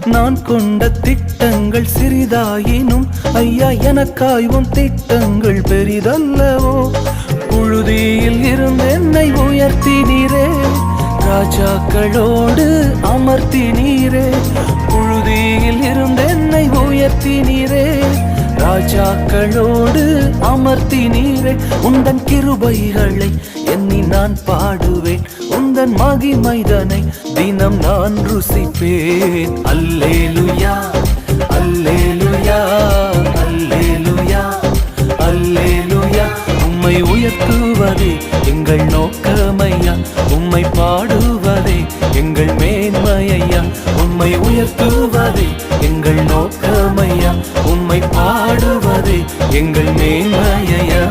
நான் கொண்ட திட்டங்கள் சிறிதாயினும் ஐயா எனக்காய் உன் திட்டங்கள் பெரிதல்லவோ. புழுதியில் இருந்து என்னை உயர்த்தினீரே, ராஜாக்களோடு அமர்த்தினீரே. புழுதியில் இருந்து என்னை உயர்த்தினீரே, ராஜாக்களோடு அமர்த்தினீரே. உந்தன் கிருபைகளை எண்ணி நான் பாடுவேன், உந்தன் மகிமைதனை தினம் நான் ருசிப்பேன். அல்லேலுயா அல்லேலுயா அல்லேலுயா அல்லேலுயா. உம்மை உயர்த்துவதே எங்கள் நோக்கமையா, உம்மை பாடுவதே எங்கள் மேன்மையா. உம்மை உயர்த்துவதே எங்கள் நோக்கமையா, உம்மை பாடுவதே எங்கள் மேன்மையா.